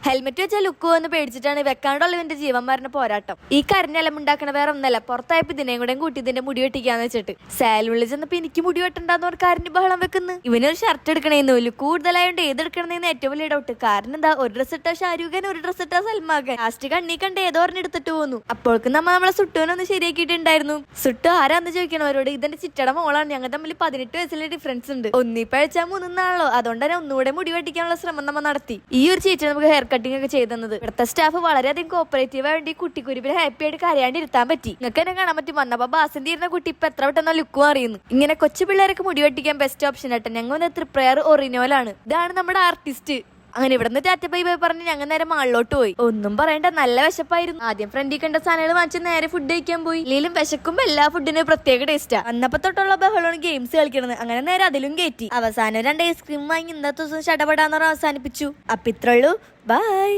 Helmet വെച്ചാൽ look എന്ന് പേടിച്ചിട്ടാണ് വെക്കാണ്ടുള്ള ഇവന്റെ ജീവൻ മരണ പോരാട്ടം. ഈ കരഞ്ഞെല്ലാം ഉണ്ടാക്കണ വേറെ ഒന്നല്ല, പുറത്തായപ്പോ ഇതിനെയും കൂടെ കൂട്ടി ഇതിന്റെ മുടി വെട്ടിക്കാന്ന് വെച്ചിട്ട് സാലുള്ളിൽ ചെന്നപ്പോ എനിക്ക് മുടി വെട്ടണ്ടെന്ന് പറഞ്ഞ കാരന് ബഹളം വെക്കുന്നു. ഇവനൊരു ഷർട്ട് എടുക്കണേന്ന് വലിയ കൂടുതലായോണ്ട് ഏതെടുക്കണമെന്ന് ഏറ്റവും വലിയ ഡൗട്ട്. കാരണം എന്താ, ഒരു ഡ്രസ് ഇട്ടാ ഷാരൂഖ് ഖാൻ, ഒരു ഡ്രസ് ഇട്ടാ സൽമാൻ ഖാൻ. ലാസ്റ്റ് കണ്ണി കണ്ട് ഏതോ ഒരെണ്ണം എടുത്തിട്ട് പോന്നു. അപ്പോഴേക്കും നമ്മളെ സുട്ടുവിനൊന്ന് ശരിയാക്കിയിട്ടുണ്ടായിരുന്നു. സുട്ടു ആരാന്ന് ചോദിക്കണവരോട് ഇതെന്റെ ചിറ്റട മോളാണ്, ഞങ്ങൾ തമ്മിൽ 18 വയസ്സിലെ ഡിഫറൻസ് ഉണ്ട്, ഒന്നിപ്പഴച്ചാ മൂന്നാണല്ലോ, അതുകൊണ്ട് തന്നെ ഒന്നുകൂടെ മുടി വെട്ടിക്കാനുള്ള ശ്രമം നമ്മൾ നടത്തി. ഈ ഒരു ചേച്ചി നമുക്ക് ഹെയർ കട്ടിംഗ് ഒക്കെ ചെയ്തത്. ഇവിടുത്തെ സ്റ്റാഫ് വളരെയധികം കോപ്പറേറ്റീവ് ആയതുകൊണ്ട് ഈ കുട്ടിക്കുരുവിനെ ഹാപ്പി ആയിട്ട് കരയാണ്ടിരുത്താൻ പറ്റി. നിങ്ങൾക്ക് തന്നെ കാണാൻ പറ്റും, വന്നപ്പോ ബാസിന്റെ ഇരുന്ന കുട്ടി ഇപ്പൊ എത്ര പെട്ടെന്ന് ലുക്കും അറിയുന്നു. ഇങ്ങനെ കൊച്ചു പിള്ളേരൊക്കെ മുടി വെട്ടിക്കാൻ ബെസ്റ്റ് ഓപ്ഷൻ ആട്ടെ. ഞങ്ങൾ ത്രിപ്രയർ ഒറിജിനലാണ്. ഇതാണ് നമ്മുടെ ആർട്ടിസ്റ്റ്. അങ്ങനെ ഇവിടുന്ന് ടാറ്റ ബൈ ബൈ പറഞ്ഞ് ഞങ്ങൾ നേരെ മാളിലോട്ട് പോയി. ഒന്നും പറയണ്ട, നല്ല വിശപ്പായിരുന്നു. ആദ്യം ഫ്രണ്ടിൽ കണ്ട സാധനങ്ങൾ വാങ്ങിച്ച് നേരെ ഫുഡ് കഴിക്കാൻ പോയി. ഇല്ലെങ്കിലും വിശക്കുമ്പോ എല്ലാ ഫുഡിനും പ്രത്യേക ടേസ്റ്റാ. അന്നപ്പോ തൊട്ടുള്ള ബഹളമാണ് ഗെയിംസ് കളിക്കണത്. അങ്ങനെ നേരെ അതിലും കയറ്റി. അവസാനം 2 ഐസ്ക്രീം വാങ്ങി ഇന്നത്തെ ദിവസം ചടപടാന്ന് അവസാനിപ്പിച്ചു. അപ്പൊ ഇത്രയുള്ളൂ. ബൈ.